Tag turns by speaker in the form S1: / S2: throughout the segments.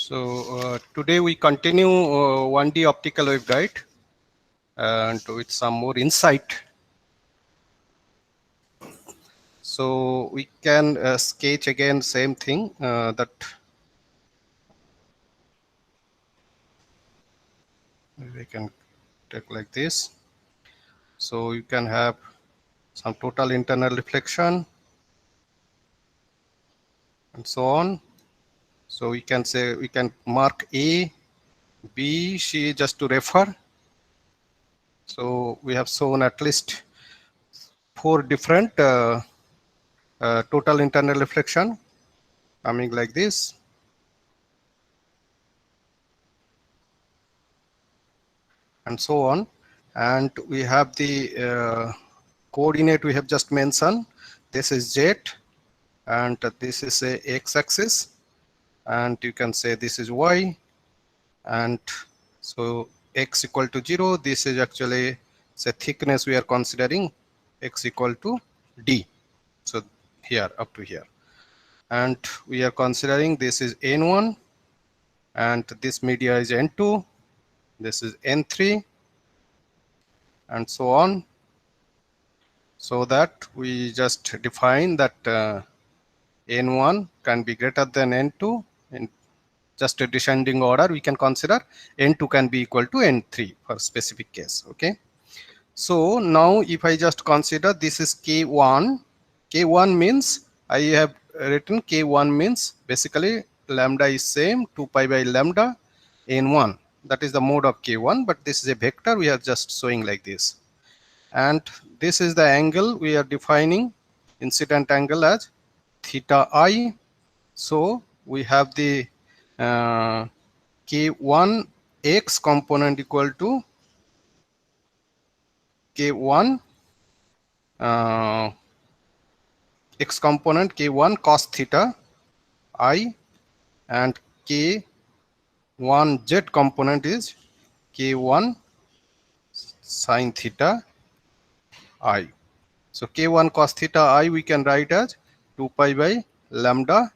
S1: Today we continue 1D optical waveguide and with some more insight. So we can sketch again same thing that we can take like this. So you can have some total internal reflection and so on. So we can say we can mark A, B, C just to refer. So we have shown at least 4 different total internal reflection coming like this. And so on. And we have the coordinate we have just mentioned. This is Z and this is a x-axis, and you can say this is y, and so x equal to 0. This is actually the thickness we are considering, x equal to d. So here up to here, and we are considering this is n1 and this media is n2, this is n3 and so on, so that we just define that n1 can be greater than n2 in just a descending order. We can consider n2 can be equal to n3 for specific case. Okay, so now if I just consider this is k1, k1 means I have written k1 means basically lambda is same 2 pi by lambda n1, that is the mode of k1, but this is a vector we are just showing like this. And this is the angle we are defining, incident angle, as theta I. So we have the k1 x component equal to k1 x component k1 cos theta I, and k1 z component is k1 sin theta I. So k1 cos theta I we can write as 2 pi by lambda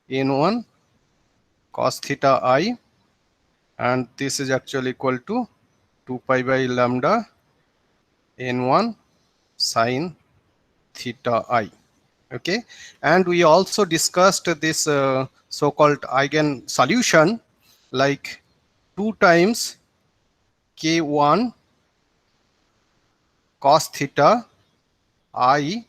S1: n1 cos theta I, and this is actually equal to 2 pi by lambda n1 sin theta I. Okay, and we also discussed this so-called eigen solution, like 2 times k1 cos theta I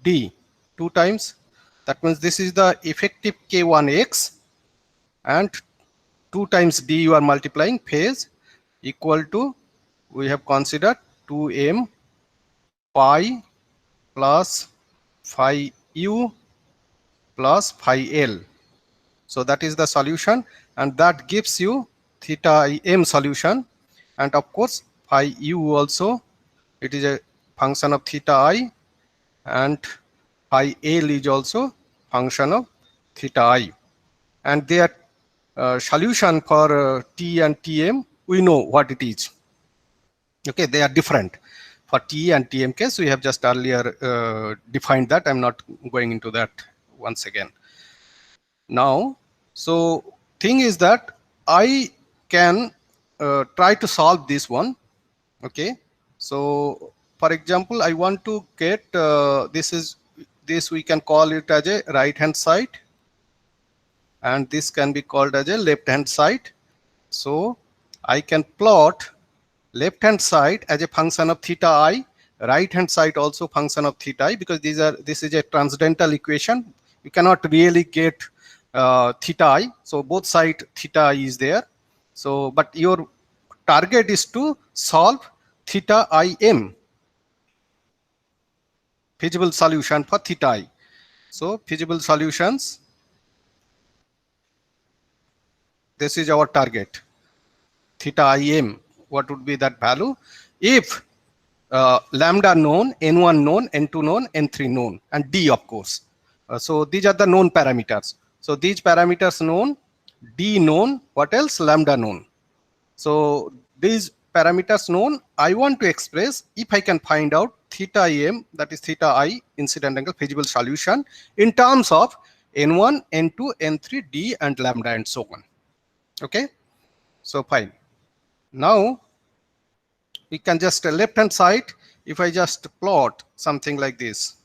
S1: d, 2 times, that means this is the effective k1x, and 2 times d you are multiplying phase, equal to, we have considered 2m pi plus phi u plus phi l. So that is the solution, and that gives you theta m solution, and of course phi u also, it is a function of theta I, and phi l is also function of theta I, and their solution for t and tm we know what it is. Okay, they are different. For t and tm case we have just earlier defined that. I'm not going into that once again now. So thing is that I can try to solve this one. Okay, so for example I want to get this we can call it as a right hand side, and this can be called as a left hand side. So I can plot left hand side as a function of theta I, right hand side also function of theta I, because this is a transcendental equation. You cannot really get theta I, so both side theta I is there. So but your target is to solve theta im, feasible solution for theta I. So feasible solutions, this is our target, theta im. What would be that value if lambda known, n1 known, n2 known, n3 known, and d of course. So these are the known parameters. So these parameters known, d known, what else? Lambda known. So these parameters known, I want to express if I can find out theta im, that is theta I, incident angle feasible solution, in terms of n1, n2, n3, d, and lambda, and so on. Okay, so fine. Now we can just left hand side, if I just plot something like this.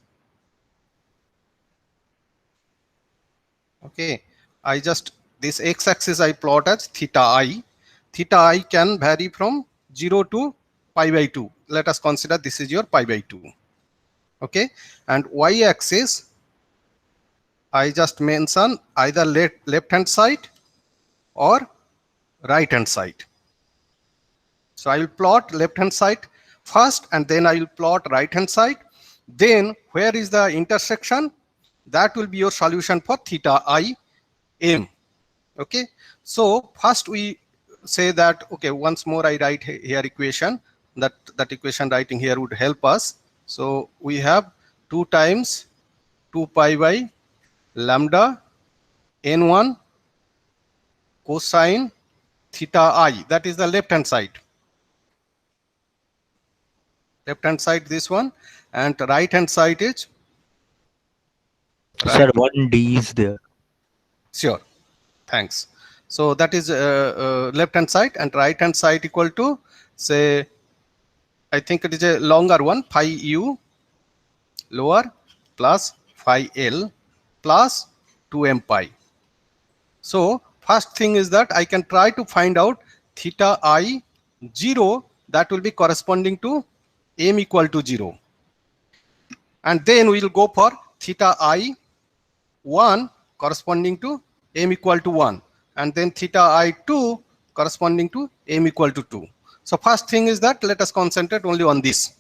S1: Okay, I just, this x-axis I plot as theta I. Theta I can vary from 0 to pi by 2. Let us consider this is your pi by 2. Okay, and y-axis I just mention either left hand side or right hand side. So I will plot left hand side first, and then I will plot right hand side. Then where is the intersection? That will be your solution for theta I m. Okay, so first we say that, okay, once more I write here equation, that equation writing here would help us. So we have 2 times 2 pi by lambda n1 cosine theta I, that is the left hand side. Left hand side this one, and right hand side is,
S2: Sir, one D is there.
S1: sure, thanks. So that is left hand side, and right hand side equal to, say, I think it is a longer one, phi u lower plus phi l plus 2m pi. So first thing is that I can try to find out theta I 0, that will be corresponding to m equal to 0. And then we will go for theta I 1 corresponding to m equal to 1. And then theta I 2 corresponding to m equal to 2. So first thing is that let us concentrate only on this.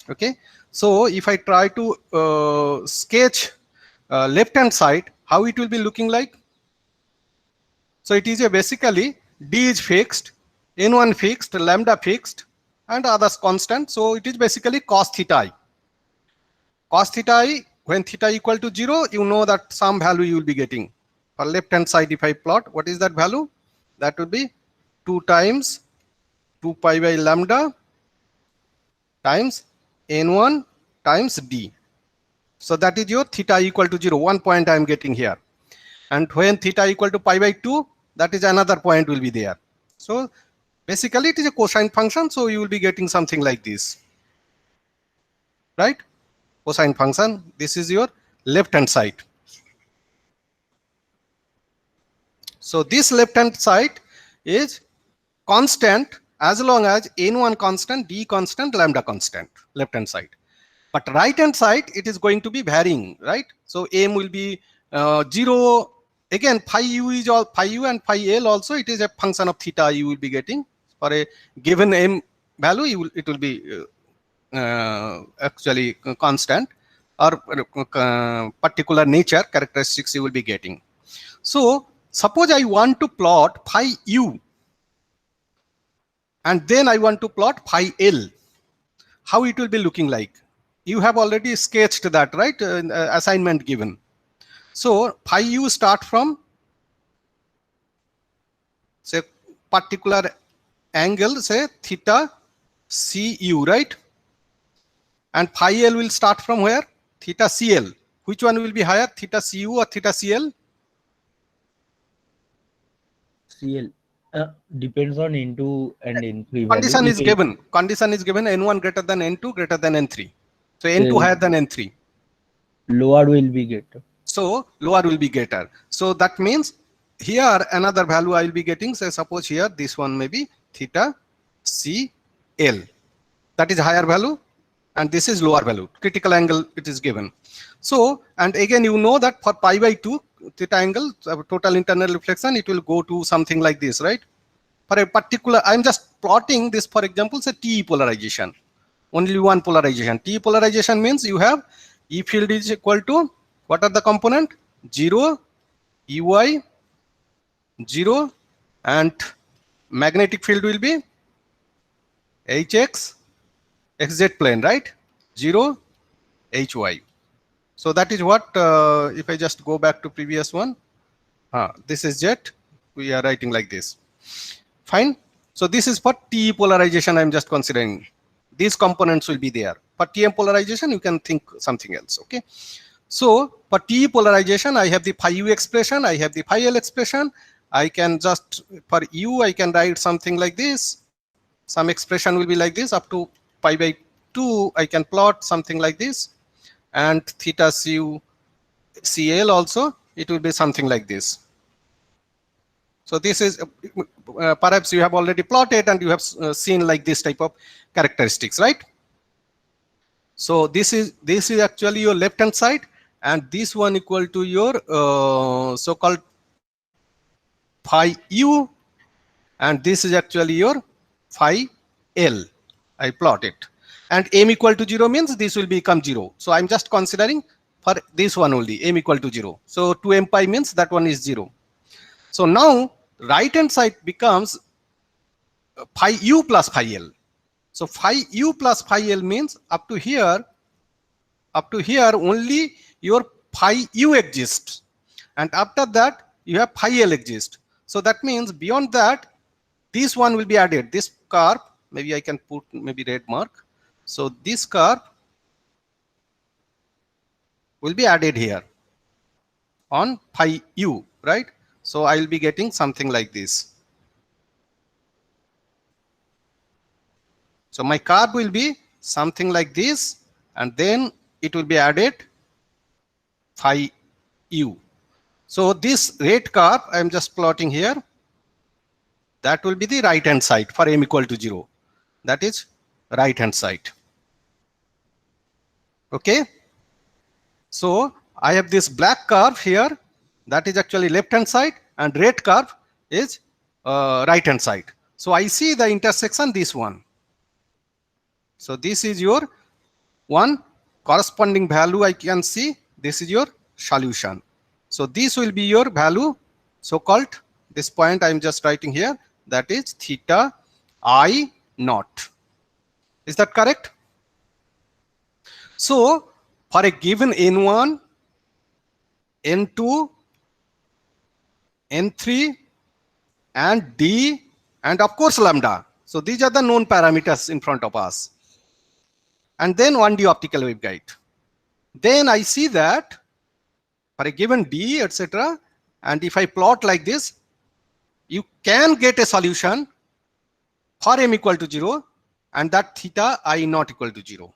S1: Okay, so if I try to sketch left hand side, how it will be looking like? So it is a basically d is fixed, n1 fixed, lambda fixed, and others constant. So it is basically cos theta I. Cos theta I, when theta equal to 0, you know that some value you will be getting. For left hand side, if I plot, what is that value? That will be 2 times 2 pi by lambda times n1 times d. So that is your theta equal to 0. 1 point I am getting here. And when theta equal to pi by 2, that is another point will be there. So basically it is a cosine function, so you will be getting something like this, right? Cosine function, this is your left hand side. So this left hand side is constant as long as n1 constant, d constant, lambda constant, left hand side. But right hand side, it is going to be varying, right? So m will be 0. Again, phi u is all, phi u and phi l also, it is a function of theta you will be getting. For a given m value, it will be actually constant, or particular nature characteristics you will be getting. So suppose I want to plot phi u, and then I want to plot phi l. How it will be looking like? You have already sketched that, right? Assignment given. So phi u start from, say, particular angle, say theta cu, right? And phi l will start from where? Theta cl. Which one will be higher, theta cu or theta cl?
S2: CL. Depends on N2 and N3
S1: Condition
S2: value.
S1: is given. Condition is given n1 greater than n2 greater than n3. So n2 higher than n3.
S2: Lower will be greater.
S1: So lower will be greater. So that means here another value I will be getting. Say suppose here this one may be theta CL. That is higher value, and this is lower value. Critical angle it is given. So, and again you know that for pi by 2 theta angle, total internal reflection, it will go to something like this, right? For a particular, I'm just plotting this, for example, say TE polarization. Only one polarization. TE polarization means you have E field is equal to, what are the component? 0, EY, 0, and magnetic field will be HX, XZ plane, right? 0, HY. So that is what, if I just go back to previous one, this is jet, we are writing like this. Fine. So this is for TE polarization I'm just considering. These components will be there. For TM polarization, you can think something else, okay? So for TE polarization, I have the phi u expression, I have the phi l expression. I can just, for u, I can write something like this. Some expression will be like this, up to pi by 2, I can plot something like this. And theta cu CL also, it will be something like this. So this is, perhaps you have already plotted and you have seen like this type of characteristics, right? So this is actually your left hand side, and this one equal to your so-called phi u, and this is actually your phi l. I plot it, and m equal to 0 means this will become 0. So I'm just considering for this one only, m equal to 0. So 2m pi means that one is 0. So now right hand side becomes phi u plus phi l. So phi u plus phi l means up to here only your phi u exists, and after that you have phi l exist. So that means beyond that, this one will be added. This curve, maybe I can put maybe red mark. So this curve will be added here on phi u, right? So I will be getting something like this. So my curve will be something like this, and then it will be added phi u. So this red curve I am just plotting here, that will be the right hand side for m equal to 0. That is right hand side. Okay. So I have this black curve here, that is actually left hand side, and red curve is right hand side. So I see the intersection, this one. So this is your one corresponding value I can see. This is your solution. So this will be your value, so-called, this point I am just writing here, that is theta I naught. Is that correct? So for a given n1, n2, n3, and d, and of course lambda. So these are the known parameters in front of us. And then 1D optical waveguide. Then I see that for a given d, etc., and if I plot like this, you can get a solution for m equal to 0, and that theta I not equal to 0.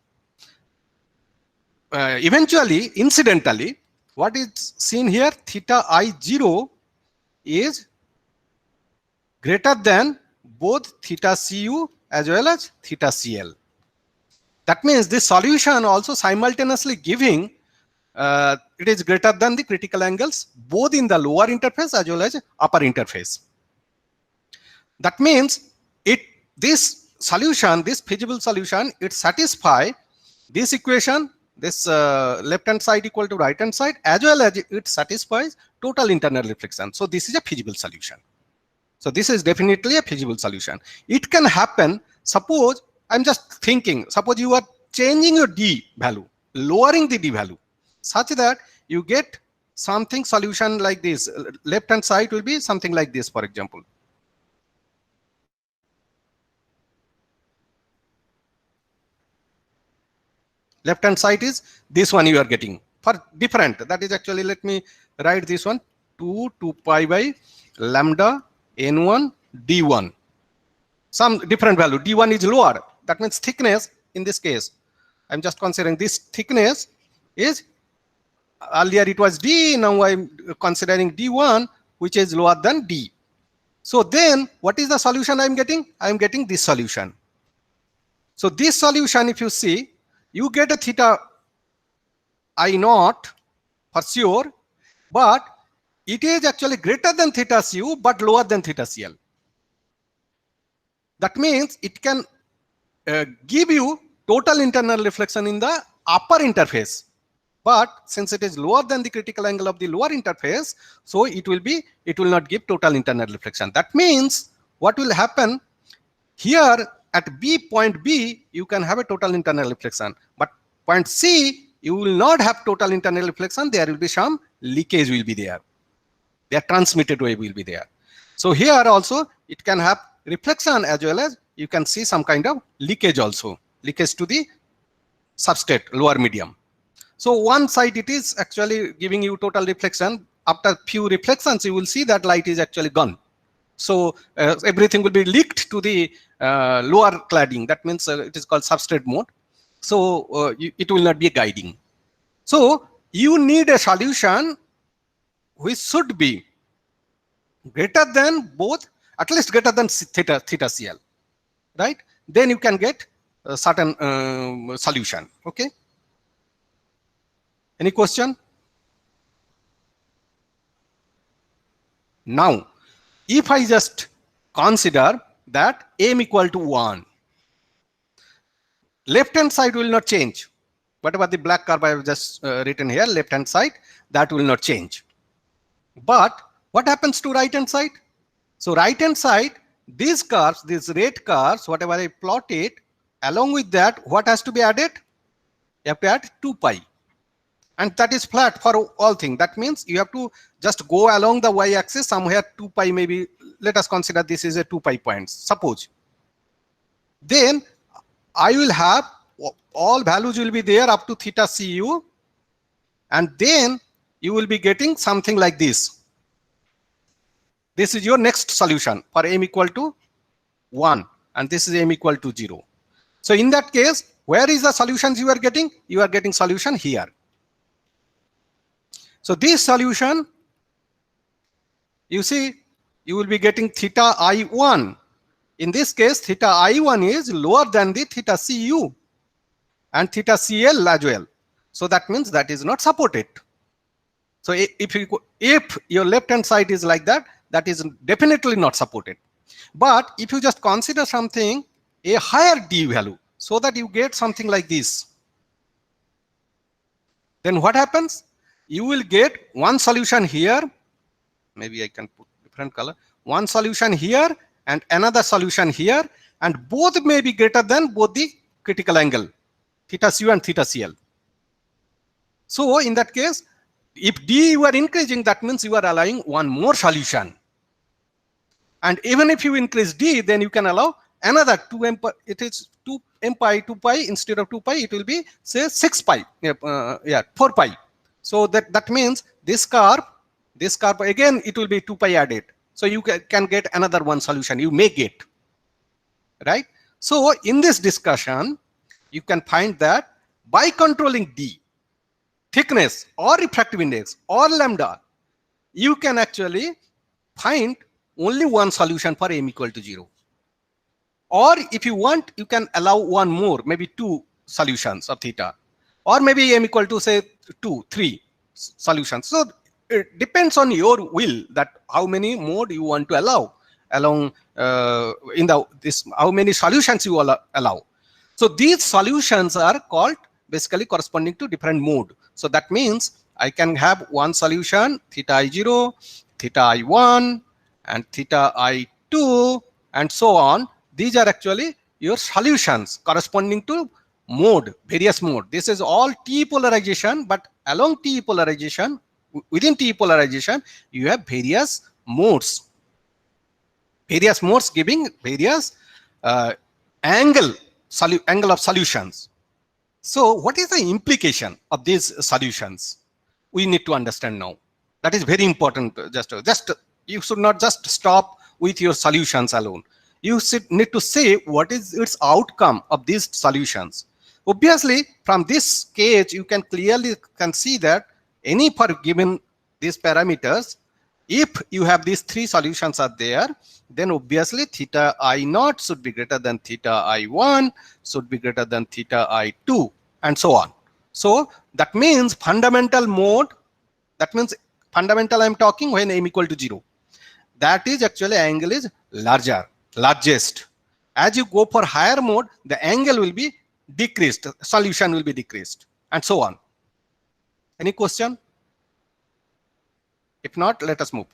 S1: Eventually, incidentally, what is seen here, theta I 0 is greater than both theta cu as well as theta cl. That means this solution also simultaneously giving it is greater than the critical angles both in the lower interface as well as upper interface. That means this solution, this feasible solution, it satisfies this equation, this left hand side equal to right hand side, as well as it satisfies total internal reflection. So this is a feasible solution. So this is definitely a feasible solution. It can happen, suppose I'm just thinking, suppose you are changing your d value, lowering the d value, such that you get something solution like this. Left hand side will be something like this, for example. Left hand side is this one you are getting. For different, that is actually, let me write this one, 2 pi by lambda n1 d1. Some different value, d1 is lower. That means thickness, in this case, I'm just considering this thickness is, earlier it was d, now I'm considering d1, which is lower than d. So then what is the solution I'm getting? I'm getting this solution. So this solution, if you see, you get a theta I naught for sure, but it is actually greater than theta cu but lower than theta cl. That means it can give you total internal reflection in the upper interface, but since it is lower than the critical angle of the lower interface, so it will not give total internal reflection. That means what will happen here at point B, you can have a total internal reflection, but point C, you will not have total internal reflection. There will be some leakage will be there. Their transmitted wave will be there. So here also it can have reflection as well as you can see some kind of leakage also, leakage to the substrate, lower medium. So one side it is actually giving you total reflection. After few reflections, you will see that light is actually gone. So everything will be leaked to the lower cladding. That means it is called substrate mode. So it will not be guiding. So you need a solution which should be greater than both, at least greater than theta CL, right? Then you can get a certain solution. Okay. Any question? Now, if I just consider that m equal to 1, left hand side will not change. Whatever the black curve I have just written here, left hand side, that will not change. But what happens to right hand side? So right hand side, these curves, these red curves, whatever I plot it, along with that, what has to be added? You have to add 2 pi. And that is flat for all things. That means you have to just go along the y-axis somewhere 2 pi, maybe let us consider this is a 2 pi points, suppose. Then I will have all values will be there up to theta cu, and then you will be getting something like this. This is your next solution for m equal to 1, and this is m equal to 0. So in that case, where is the solutions you are getting? You are getting solution here. So this solution, you see, you will be getting theta I1. In this case, theta I1 is lower than the theta Cu and theta Cl as well. So that means that is not supported. So if your left hand side is like that, that is definitely not supported. But if you just consider something, a higher d value, so that you get something like this, then what happens? You will get one solution here. Maybe I can put different color. One solution here and another solution here, and both may be greater than both the critical angle, theta cu and theta cl. So in that case, if d you are increasing, that means you are allowing one more solution. And even if you increase d, then you can allow another 2m pi. It is 2m pi, 2 pi, instead of 2 pi, it will be say 6 pi, 4 pi. So that means this curve again, it will be 2 pi added. So you can get another one solution, you may get, right? So in this discussion, you can find that by controlling d, thickness or refractive index or lambda, you can actually find only one solution for m equal to 0. Or if you want, you can allow one more, maybe 2 solutions of theta, or maybe m equal to say 2, 3 solutions. So it depends on your will that how many mode you want to allow along in this, how many solutions you allow. So these solutions are called basically corresponding to different mode. So that means I can have one solution theta I0, theta I1, and theta I2, and so on. These are actually your solutions corresponding to mode, various mode. This is all T polarization, but along T polarization, within T polarization, you have various modes. Various modes giving various angle of solutions. So what is the implication of these solutions? We need to understand now. That is very important. Just you should not just stop with your solutions alone. You should need to say what is its outcome of these solutions. Obviously, from this case, you can clearly see that any for given these parameters, if you have these 3 solutions are there, then obviously theta I0 should be greater than theta I1, should be greater than theta I2, and so on. So that means fundamental mode, that means fundamental I'm talking when m equal to 0. That is actually angle is largest. As you go for higher mode, the angle will be decreased, solution will be decreased, and so on. Any question? If not, let us move.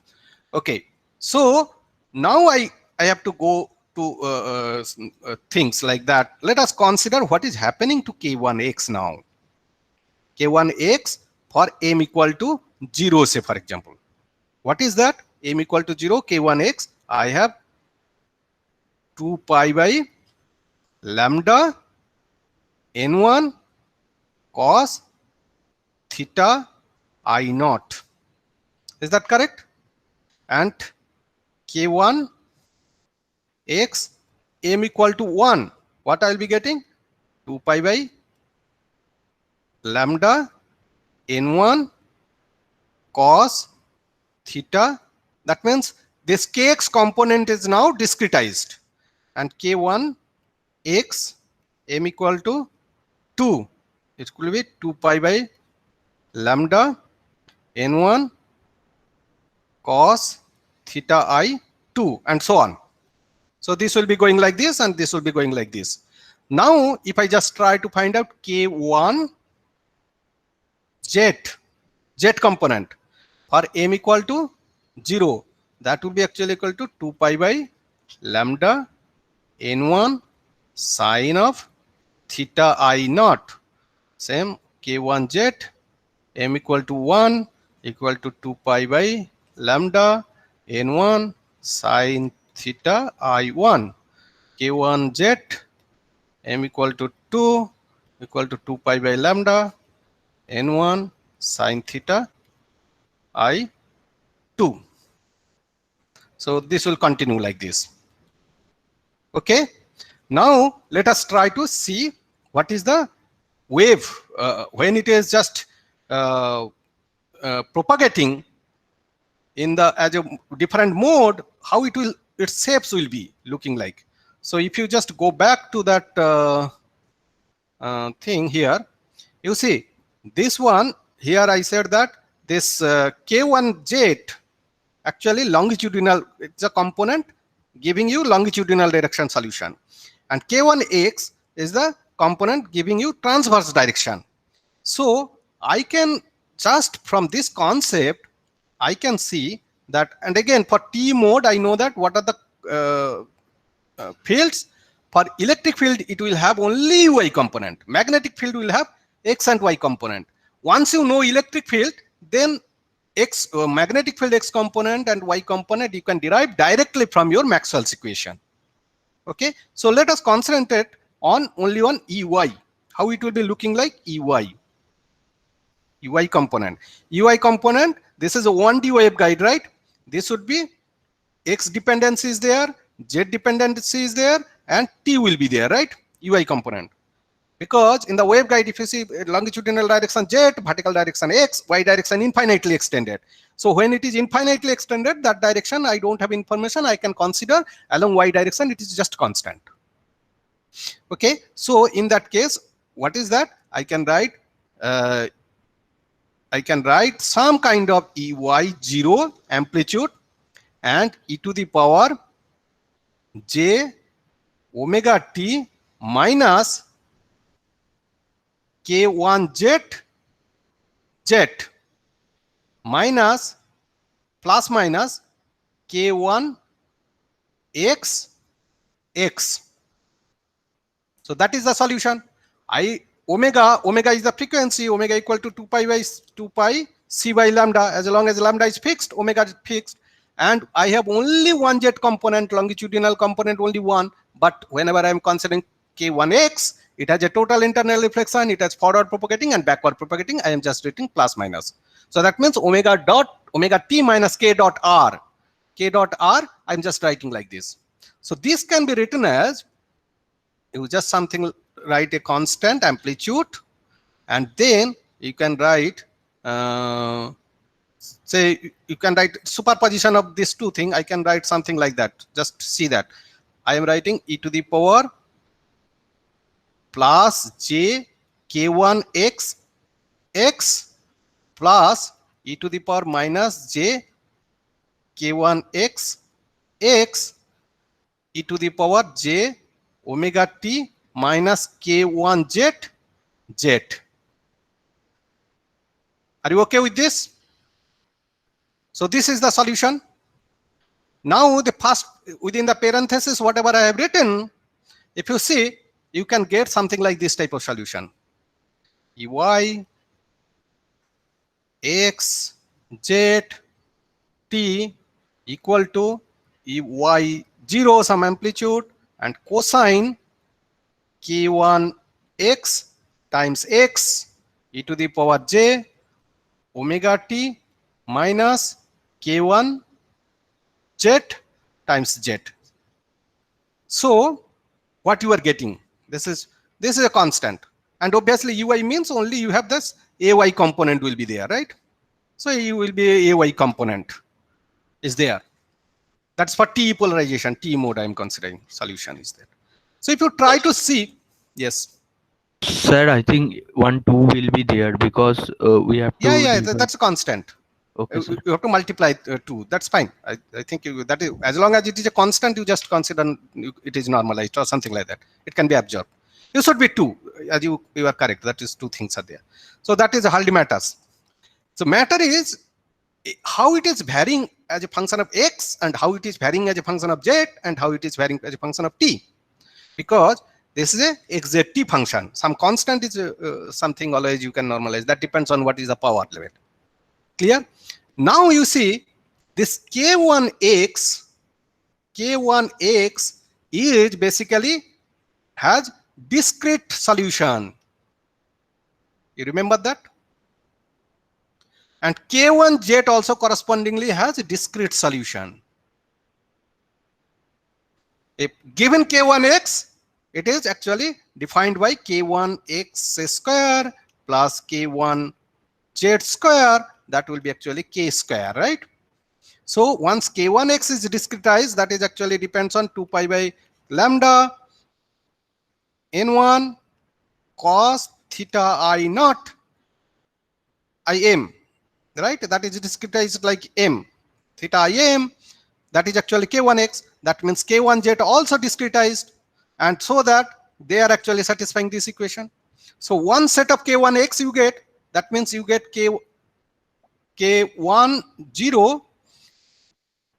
S1: Okay, so now I have to go to things like that. Let us consider what is happening to K1x now. K1x for m equal to 0, say for example. What is that? M equal to 0, K1x, I have 2 pi by lambda n1 cos theta I naught. Is that correct? And K1 x m equal to 1. What I'll be getting? 2 pi by lambda n1 cos theta. That means this kx component is now discretized, and k1 x m equal to 2. It will be 2 pi by lambda n1 cos theta I 2, and so on. So this will be going like this, and this will be going like this. Now if I just try to find out k1 z component for m equal to 0, that will be actually equal to 2 pi by lambda n1 sine of theta I naught. Same, k1 z m equal to 1 equal to 2 pi by lambda n1 sine theta I1. k1 z m equal to 2 equal to 2 pi by lambda n1 sine theta I2. So this will continue like this. Okay. Now let us try to see what is the wave when it is just propagating in the as a different mode, how its shapes will be looking like. So if you just go back to that thing here, you see this one here. I said that this k1z actually longitudinal, it's a component giving you longitudinal direction solution, and k1x is the component giving you transverse direction. So I can just from this concept I can see that, and again for T mode I know that what are the fields. For electric field it will have only y component, magnetic field will have x and y component. Once you know electric field, then x magnetic field x component and y component you can derive directly from your Maxwell's equation. Okay, so let us concentrate on only on Ey, how it will be looking like. Ey component, this is a 1D waveguide, right? This would be x dependency is there, z dependency is there, and t will be there, right? Ui component, because in the waveguide if you see longitudinal direction z, vertical direction x, y direction infinitely extended. So when it is infinitely extended, that direction I don't have information, I can consider along y direction it is just constant. Okay, so in that case what is that? I can write some kind of Ey0 amplitude and e to the power j omega t minus k1z minus plus minus k1 x. So that is the solution. Omega is the frequency, omega equal to 2 pi c by lambda. As long as lambda is fixed, omega is fixed, and I have only one z component, longitudinal component only one. But whenever I am considering k1x, it has a total internal reflection, it has forward propagating and backward propagating. I am just writing plus minus. So that means omega t minus k dot r. I'm just writing like this. So this can be written as, you just something, write a constant amplitude, and then you can write say you can write superposition of these two things. I can write something like that. Just see that I am writing e to the power plus j k1 x plus e to the power minus j k1 x e to the power j omega t minus k1 z. Are you okay with this? So this is the solution. Now the first, within the parenthesis, whatever I have written, if you see, you can get something like this type of solution. Ey x z t equal to Ey0 some amplitude and cosine k1 x times x e to the power j omega t minus k1 z times z. So what you are getting, this is a constant, and obviously ui means only you have this ay component will be there, right? So you will be a ay component is there. That's for T polarization, T mode I am considering solution is there. So if you try to see, yes.
S2: Sir, I think 1, 2 will be there because we have to.
S1: Yeah,
S2: divide.
S1: that's a constant.
S2: Okay, sir.
S1: You have to multiply 2. That's fine. I think that is, as long as it is a constant, you just consider it is normalized or something like that. It can be absorbed. You should be 2, as you are correct. That is 2 things are there. So that is hardly matters. So matter is how it is varying as a function of x and how it is varying as a function of z and how it is varying as a function of t. Because this is a xzt function. Some constant is something always you can normalize. That depends on what is the power level. Clear? Now you see this k1x is basically has discrete solution. You remember that? And k1z also correspondingly has a discrete solution. If given k1x, it is actually defined by k1x square plus k1z square. That will be actually k square, right? So once k1x is discretized, that is actually depends on 2 pi by lambda n1 cos theta I naught im, right? That is discretized like m theta im. That is actually k1x. That means k1z also discretized, and so that they are actually satisfying this equation. So one set of k1x you get, that means you get k1 0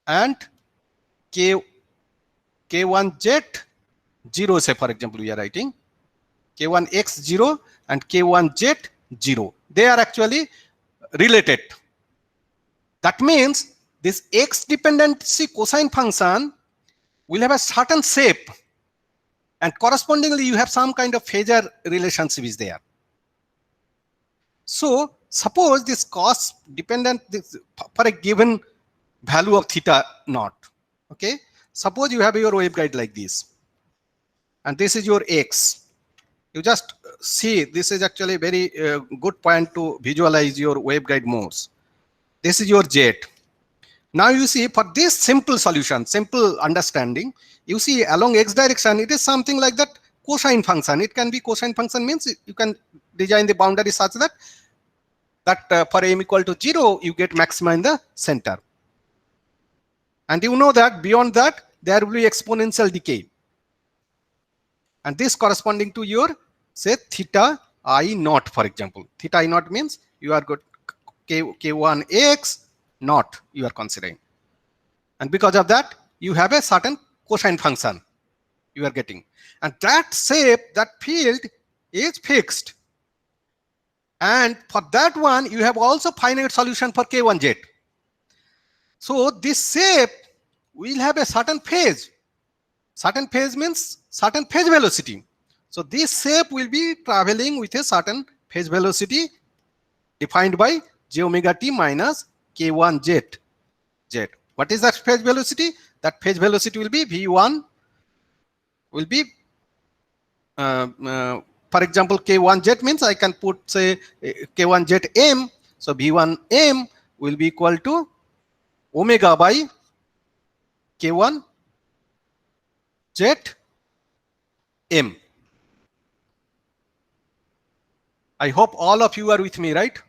S1: and k1z 0, say for example we are writing k1x 0 and k1z 0. They are actually related. That means this x dependency cosine function will have a certain shape, and correspondingly you have some kind of phasor relationship is there. So suppose this cos dependent for a given value of theta naught. Okay, suppose you have your waveguide like this, and this is your x. You just see, this is actually a very good point to visualize your waveguide modes. This is your z. Now you see, for this simple solution, simple understanding, you see along x direction, it is something like that cosine function. It can be cosine function means you can design the boundary such that for m equal to 0, you get maxima in the center. And you know that beyond that, there will be exponential decay. And this corresponding to your, say, theta I naught, for example. Theta I naught means you are got k1x naught you are considering. And because of that, you have a certain cosine function you are getting. And that shape, that field is fixed. And for that one, you have also finite solution for k1z. So this shape will have a certain phase. Certain phase means certain phase velocity. So this shape will be traveling with a certain phase velocity defined by j omega t minus k1z. What is that phase velocity? That phase velocity will be v1 will be for example k1z means I can put say k1z m. So v1 m will be equal to omega by k1 z m. I hope all of you are with me, right?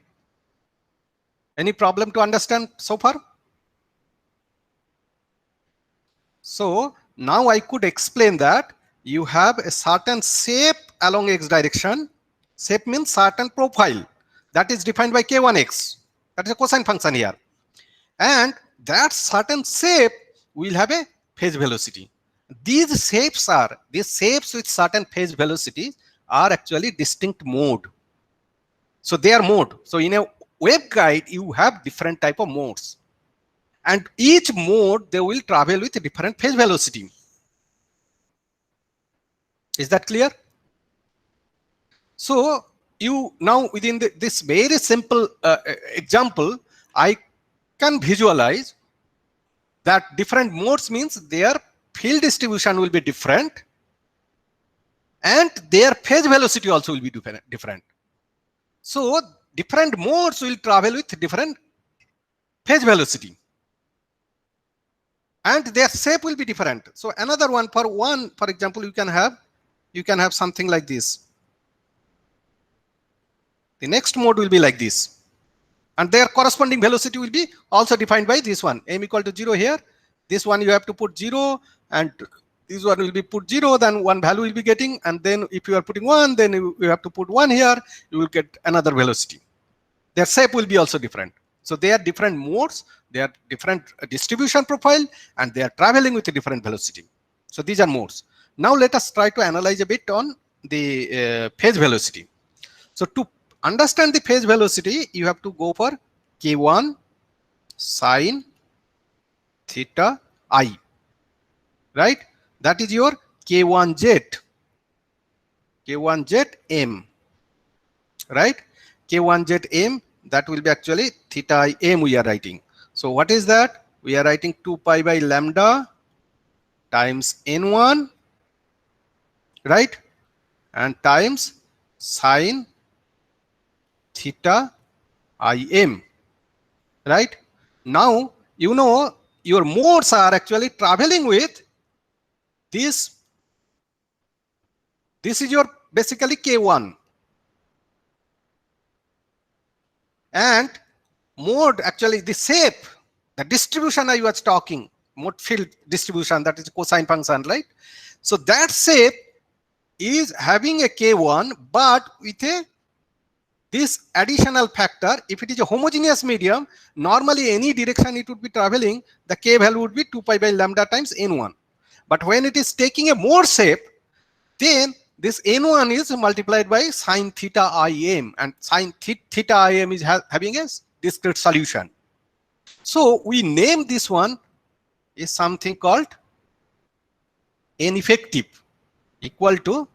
S1: Any problem to understand so far? So now I could explain that you have a certain shape along x direction. Shape means certain profile that is defined by k1x. That is a cosine function here. And that certain shape will have a phase velocity. These shapes with certain phase velocity are actually distinct mode. So they are mode. So in a waveguide, you have different type of modes. And each mode, they will travel with a different phase velocity. Is that clear? So you now within this very simple example, I can visualize that different modes means their field distribution will be different and their phase velocity also will be different. So different modes will travel with different phase velocity and their shape will be different. So another one, for example, you can have something like this. The next mode will be like this, and their corresponding velocity will be also defined by this one, m equal to 0 here. This one you have to put 0, and this one will be put 0, then one value will be getting, and then if you are putting 1, then you have to put 1 here, you will get another velocity. Their shape will be also different. So they are different modes, they are different distribution profile, and they are traveling with a different velocity. So these are modes. Now let us try to analyze a bit on the phase velocity. So to understand the phase velocity, you have to go for k1 sine theta I, right? That is your k1z m, right? K1z m, that will be actually theta I m we are writing. So what is that? We are writing 2 pi by lambda times n1, right? And times sine theta im, right? Now you know your modes are actually traveling with this. This is your basically k1, and mode actually the shape, the distribution I was talking, mode field distribution, that is cosine function, right? So that shape is having a k1, but with a this additional factor. If it is a homogeneous medium, normally any direction it would be traveling, the k value would be 2 pi by lambda times n1. But when it is taking a mode shape, then this n1 is multiplied by sine theta im, and sine theta im is having a discrete solution. So we name this one is something called n effective equal to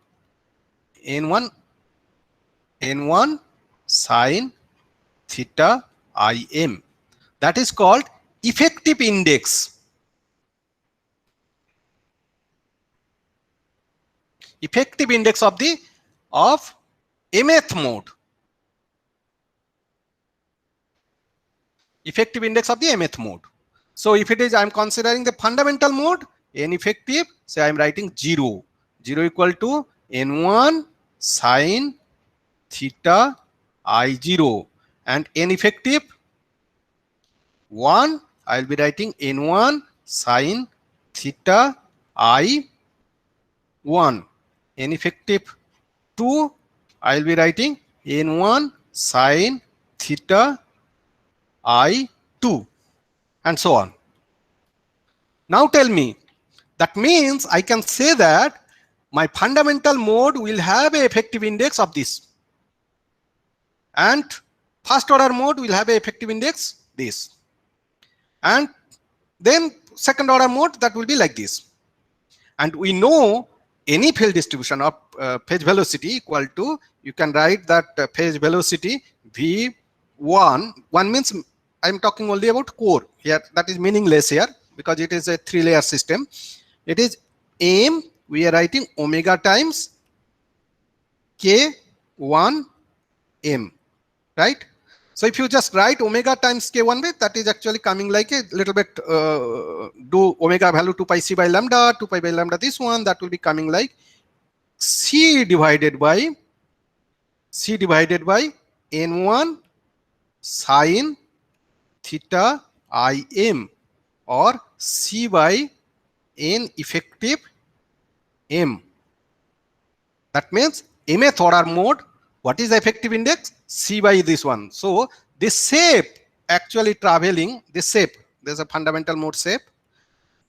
S1: n1 sine theta im. That is called effective index. Effective index of mth mode. Effective index of the mth mode. So if it is, I'm considering the fundamental mode, n effective, say I'm writing 0. 0 equal to n1 sine theta I0, and n effective 1, I'll be writing n1 sine theta I1. N effective 2, I'll be writing n1 sine theta I2, and so on. Now tell me, that means I can say that my fundamental mode will have an effective index of this, and first order mode will have an effective index this, and then second order mode that will be like this. And we know any field distribution of phase velocity equal to, you can write that phase velocity v1 means I'm talking only about core here, that is meaningless here because it is a 3-layer system. It is m, we are writing omega times k1 m, right? So if you just write omega times k1 bit, that is actually coming like a little bit, do omega value 2 pi c by lambda, 2 pi by lambda this one, that will be coming like c divided by n1 sine theta im, or c by n effective m. That means mth order mode, what is the effective index? C by this one. So this shape actually traveling, this shape, there's a fundamental mode shape,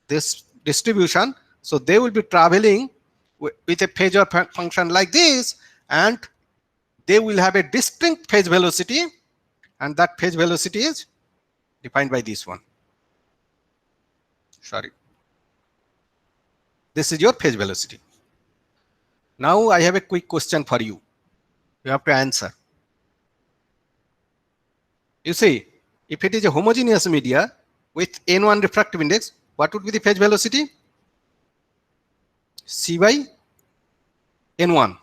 S1: this distribution. So they will be traveling with a phasor function like this, and they will have a distinct phase velocity, and that phase velocity is defined by this one. Sorry. This is your phase velocity. Now I have a quick question for you. You have to answer. You see, if it is a homogeneous media with n1 refractive index, what would be the phase velocity? C by n1.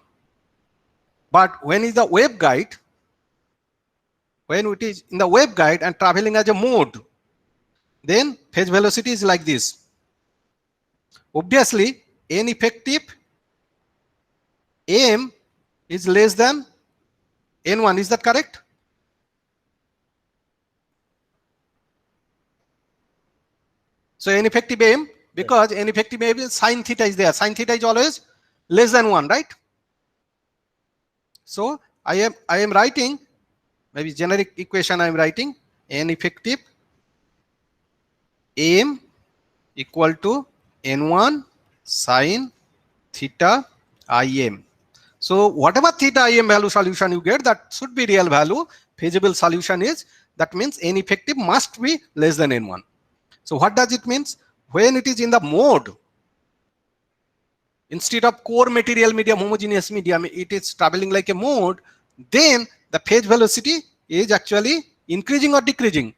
S1: But when is the waveguide, when it is in the waveguide and traveling as a mode, then phase velocity is like this. Obviously, n effective m is less than n1. Is that correct? So n effective m, because n effective m is sin theta is there. Sin theta is always less than 1, right? So I am writing maybe generic equation. I am writing n effective m equal to n1 sin theta im. So whatever theta im value solution you get, that should be real value. Feasible solution is, that means n effective must be less than n1. So what does it means? When it is in the mode, instead of core material medium, homogeneous medium, it is traveling like a mode, then the phase velocity is actually increasing or decreasing?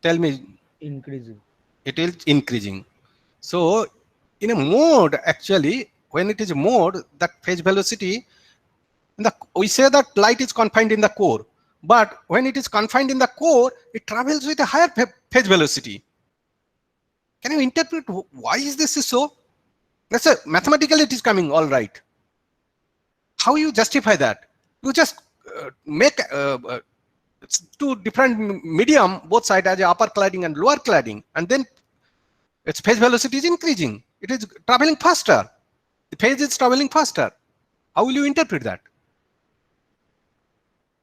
S1: Tell me.
S2: Increasing.
S1: It is increasing. So in a mode, actually, when it is mode, that phase velocity, we say that light is confined in the core, but when it is confined in the core, it travels with a higher phase velocity. Can you interpret why is this so? Let's say mathematically it is coming all right. How you justify that? You just make two different medium, both sides as upper cladding and lower cladding, and then its phase velocity is increasing. It is traveling faster. The phase is traveling faster. How will you interpret that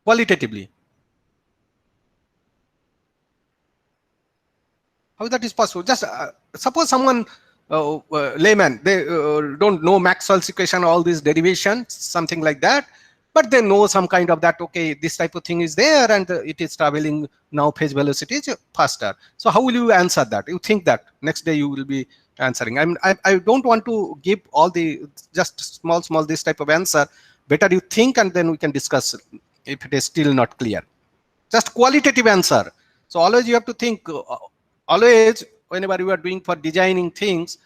S1: qualitatively? How that is possible? Just suppose someone, layman, they don't know Maxwell's equation, all these derivations, something like that, but they know some kind of that, okay, this type of thing is there and it is traveling now, phase velocity is faster. So how will you answer that? You think that next day you will be answering. I don't want to give all the just small this type of answer. Better you think and then we can discuss if it is still not clear. Just qualitative answer. So always you have to think, always whenever you are doing for designing things,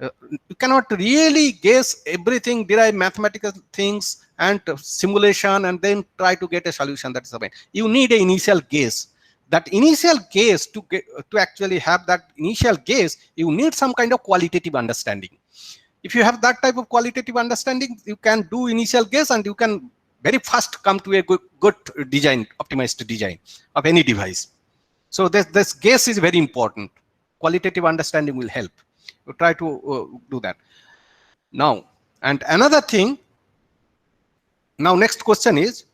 S1: you cannot really guess everything, derive mathematical things and simulation and then try to get a solution. That is the point. You need an initial guess. That initial guess, to actually have that initial guess, you need some kind of qualitative understanding. If you have that type of qualitative understanding, you can do initial guess and you can very fast come to a good design, optimized design of any device. So this guess is very important. Qualitative understanding will help. You try to do that. Now, and another thing, now next question is,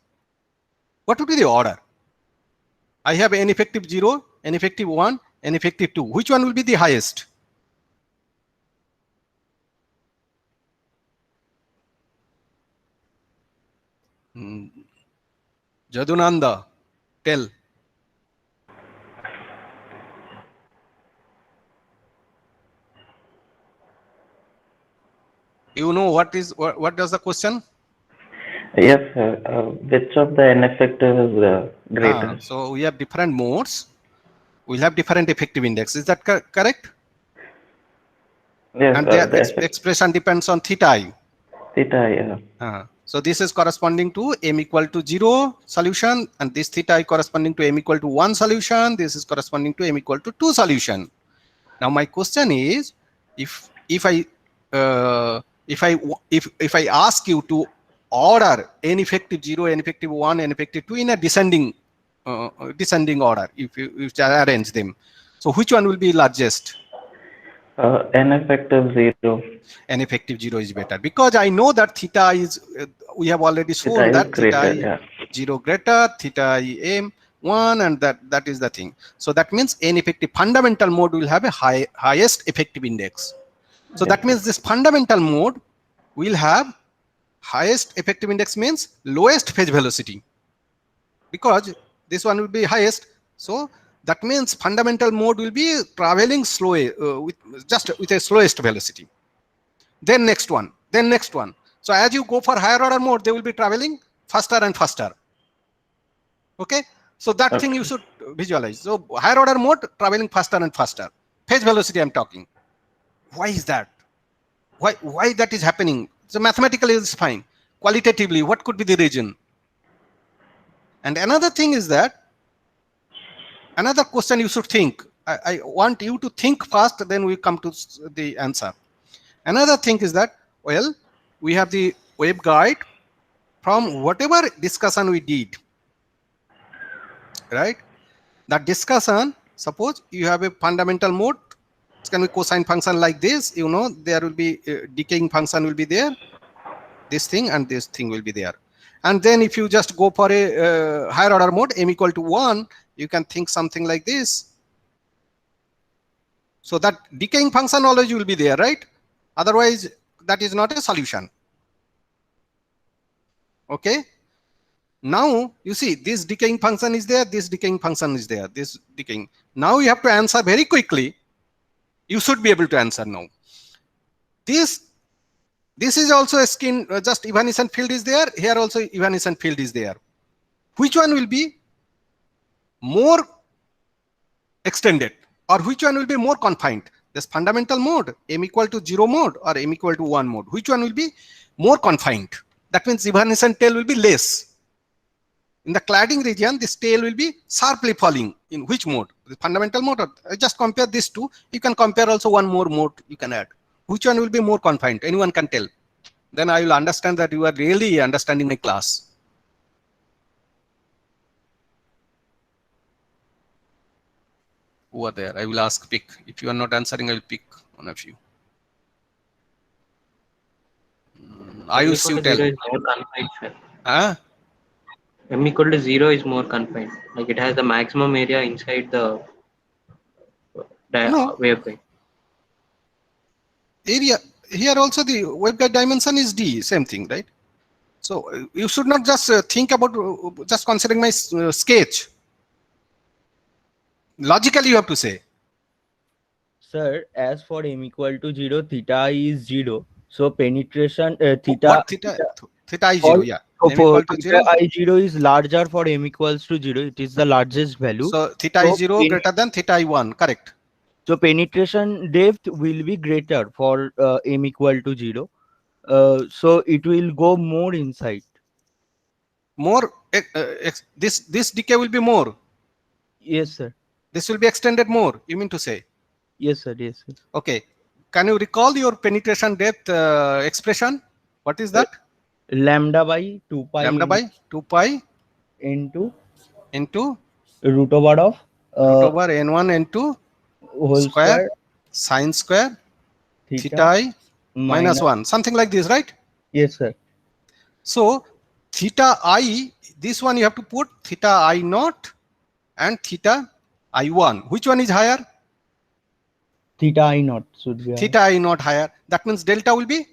S1: what would be the order? I have n effective 0, n effective 1, n effective 2. Which one will be the highest? Jadunanda, tell. You know what does the question?
S3: Yes, sir. Which of the n effective is greater?
S1: So we have different modes. We'll have different effective index. Is that correct?
S3: Yes,
S1: and the expression depends on theta I.
S3: Theta, yeah.
S1: So this is corresponding to m equal to 0 solution, and this theta I corresponding to m equal to 1 solution. This is corresponding to m equal to 2 solution. Now my question is, if I ask you to order n effective 0, n effective 1, n effective 2 in a descending order, if you arrange them, so which one will be largest?
S3: N effective 0.
S1: N effective 0 is better, because I know that theta is, we have already shown that theta I 0 greater, theta I m 1, and that is the thing. So that means n effective fundamental mode will have a highest effective index. So that means this fundamental mode will have highest effective index, means lowest phase velocity, because this one will be highest. So that means fundamental mode will be traveling slow, with a slowest velocity. then next one, then next one. So as you go for higher order mode, they will be traveling faster and faster. Okay, so that thing you should visualize. So higher order mode traveling faster and faster. Phase velocity I'm talking. Why is that? Why that is happening? So mathematically it's fine. Qualitatively, what could be the reason? And another thing is that, another question you should think. I want you to think first, then we come to the answer. Another thing is that, well, we have the waveguide. From whatever discussion we did, right? That discussion, suppose you have a fundamental mode, it can be cosine function like this, you know, there will be decaying function will be there, this thing and this thing will be there. And then if you just go for a higher order mode, m equal to 1, you can think something like this. So that decaying function always will be there, right? Otherwise, that is not a solution. Okay. Now you see this decaying function is there, this decaying function is there, this decaying. Now you have to answer very quickly. You should be able to answer now. This is also a skin, just evanescent field is there. Here also evanescent field is there. Which one will be more extended, or which one will be more confined? This fundamental mode, m equal to 0 mode or m equal to 1 mode, which one will be more confined? That means evanescent tail will be less. In the cladding region, this tail will be sharply falling. In which mode? The fundamental mode. I just compare these two. You can compare also one more mode you can add. Which one will be more confined? Anyone can tell. Then I will understand that you are really understanding my class. Who are there? I will ask, pick. If you are not answering, I will pick one of you. Ayush, you tell.
S4: M equal to 0 is more confined. Like it has the maximum area inside the waveguide.
S1: Area here also the waveguide dimension is d, same thing, right? So you should not just think about just considering my sketch. Logically, you have to say.
S5: Sir, as for m equal to 0, theta is 0. So penetration theta.
S1: What theta? Theta is 0, yeah.
S5: So
S1: M equal to
S5: theta
S1: 0.
S5: I0 is larger for m equals to 0. It is the largest value.
S1: So theta is 0 greater than theta I1, correct?
S5: So penetration depth will be greater for m equal to 0. So it will go more inside.
S1: More, this decay will be more.
S5: Yes, sir.
S1: This will be extended more, you mean to say?
S5: Yes, sir. Yes, sir.
S1: Okay. Can you recall your penetration depth expression? What is that?
S5: Lambda by 2 pi.
S1: Lambda by 2 pi
S5: into
S1: root
S5: over of
S1: over n1 n2
S5: whole square
S1: sine square theta I minus 1, something like this, right?
S5: Yes, sir.
S1: So theta I, this one you have to put theta I naught and theta I1. Which one is higher?
S5: Theta I naught should be
S1: theta I naught higher. That means delta will be?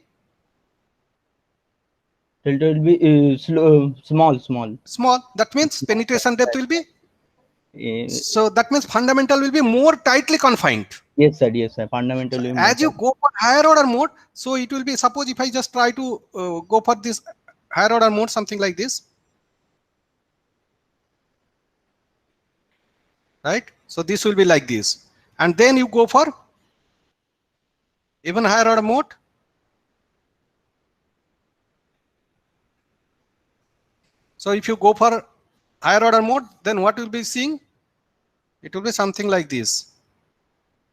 S5: Delta will be small.
S1: Small. That means penetration depth will be? So that means fundamental will be more tightly confined.
S5: Yes, sir. Yes, sir. Fundamental will be
S1: as you go for higher order mode, so it will be, suppose if I just try to go for this higher order mode, something like this, right? So this will be like this, and then you go for even higher order mode. So if you go for higher order mode, then what will be seeing? It will be something like this.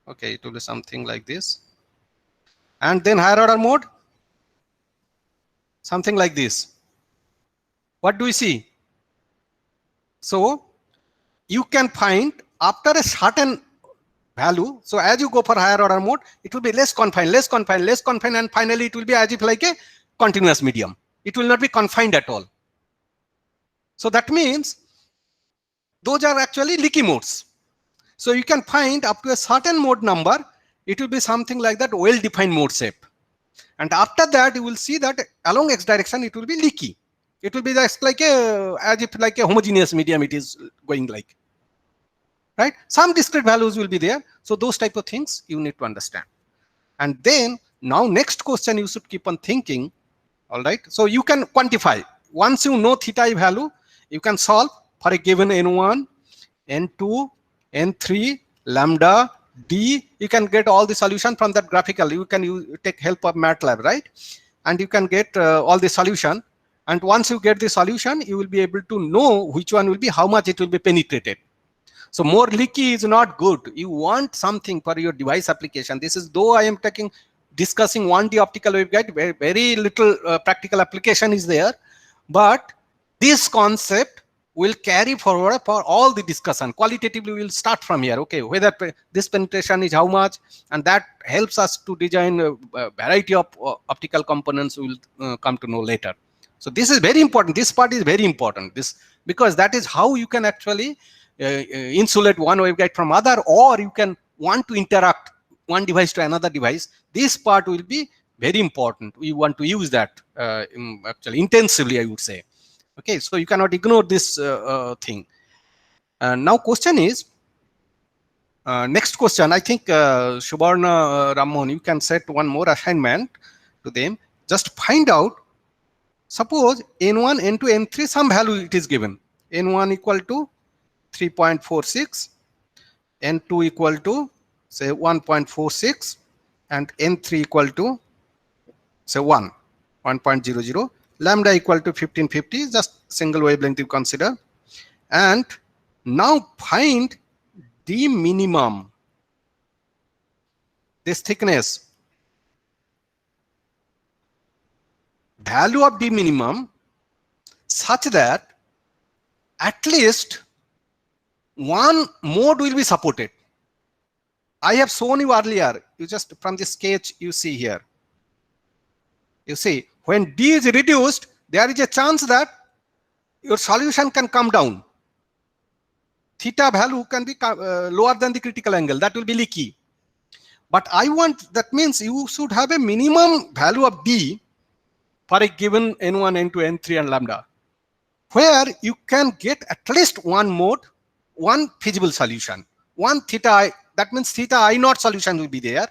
S1: Okay, it will be something like this. And then higher order mode, something like this. What do we see? So you can find after a certain value, so as you go for higher order mode, it will be less confined, and finally it will be as if like a continuous medium. It will not be confined at all. So that means those are actually leaky modes. So you can find up to a certain mode number, it will be something like that well-defined mode shape. And after that, you will see that along x direction, it will be leaky. It will be just like as if like a homogeneous medium it is going like. Right? Some discrete values will be there. So those type of things you need to understand. And then Now next question you should keep on thinking. All right, so you can quantify. Once you know theta I value, you can solve for a given n1, n2, n3, lambda, d. You can get all the solution from that graphical. You can take help of MATLAB, right? And you can get all the solution. And once you get the solution, you will be able to know which one will be, how much it will be penetrated. So more leaky is not good. You want something for your device application. This is, though I am discussing 1D optical waveguide, very little practical application is there, but this concept will carry forward for all the discussion. Qualitatively, we will start from here. Okay, whether this penetration is how much, and that helps us to design a variety of optical components we will come to know later. So this is very important. This part is very important. Because that is how you can actually insulate one waveguide from other, or you can want to interact one device to another device. This part will be very important. We want to use that actually intensively, I would say. Okay, so you cannot ignore this thing. Now question is, next question, I think Subarna Ramon, you can set one more assignment to them. Just find out, suppose n1, n2, n3, some value it is given. n1 equal to 3.46, n2 equal to say 1.46, and n3 equal to say 1.00, lambda equal to 1550, just single wavelength you consider. And now find d minimum, this thickness, value of d minimum, such that at least one mode will be supported. I have shown you earlier, you just from the sketch you see here. You see, when d is reduced, there is a chance that your solution can come down. Theta value can be lower than the critical angle. That will be leaky. But I want, that means you should have a minimum value of d for a given n1, n2, n3, and lambda, where you can get at least one mode, one feasible solution, one theta I, that means theta I naught solution will be there,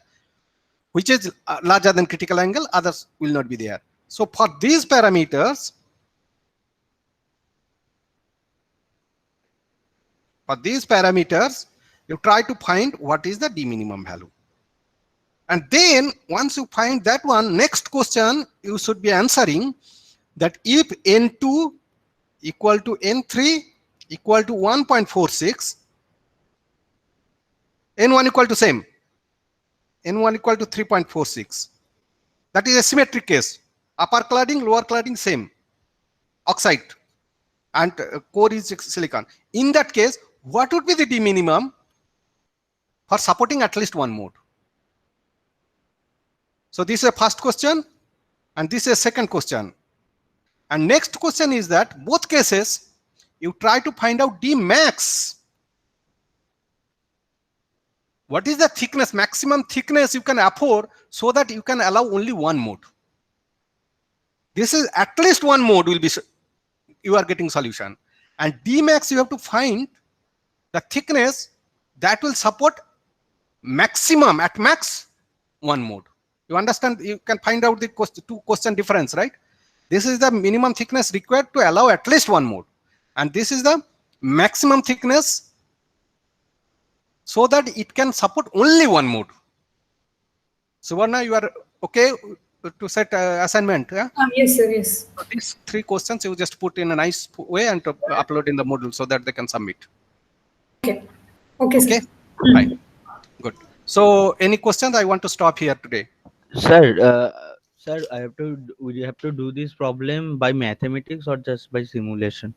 S1: which is larger than critical angle, others will not be there. So for these parameters, you try to find what is the d minimum value. And then once you find that one, next question you should be answering that if n2 equal to n3 equal to 1.46, n1 equal to same, n1 equal to 3.46. That is a symmetric case. Upper cladding, lower cladding, same. Oxide and core is silicon. In that case, what would be the d minimum for supporting at least one mode? So this is a first question, and this is a second question. And next question is that both cases, you try to find out d max. What is the thickness, maximum thickness you can afford, so that you can allow only one mode? This is at least one mode will be, you are getting solution. And d max, you have to find the thickness that will support maximum, at max, one mode. You understand? You can find out the two question difference, right? This is the minimum thickness required to allow at least one mode. And this is the maximum thickness so that it can support only one mode. Suvarna, you are okay to set assignment? Yeah?
S6: Yes, sir. Yes.
S1: So these three questions you just put in a nice way and to upload in the module so that they can submit.
S6: Okay. Okay,
S1: Okay,
S6: sir.
S1: fine, good. So any questions? I want to stop here today.
S5: Sir, sir, we have to do this problem by mathematics or just by simulation?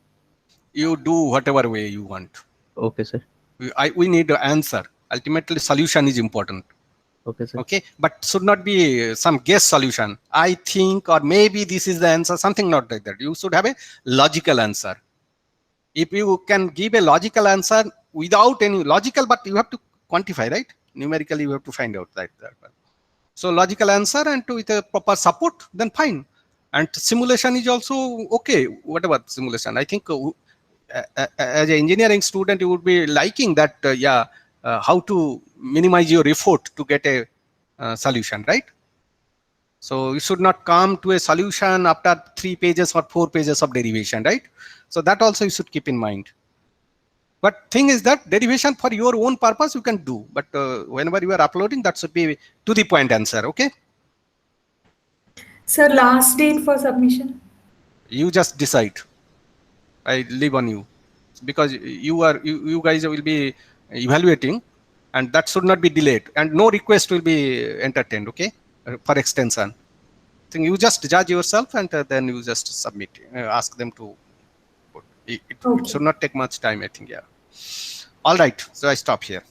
S1: You do whatever way you want.
S5: Okay, sir.
S1: We need an answer. Ultimately, solution is important.
S5: Okay, sir.
S1: Okay, but should not be some guess solution. I think, or maybe this is the answer, something not like that. You should have a logical answer. If you can give a logical answer without any logical, but you have to quantify, right? Numerically, you have to find out that. So logical answer and with a proper support, then fine. And simulation is also okay. Whatever simulation, I think as an engineering student, you would be liking that. How to minimize your effort to get a solution, right? So you should not come to a solution after 3 pages or 4 pages of derivation, right? So that also you should keep in mind. But thing is that derivation for your own purpose you can do, but whenever you are uploading, that should be to the point answer, okay?
S6: Sir, last date for submission?
S1: You just decide. I leave on you, because you guys will be evaluating, and that should not be delayed, and no request will be entertained, okay, for extension. I think you just judge yourself, and then you just submit, ask them to put. It
S6: Okay.
S1: should not take much time, I think. Yeah. All right, so I stop here.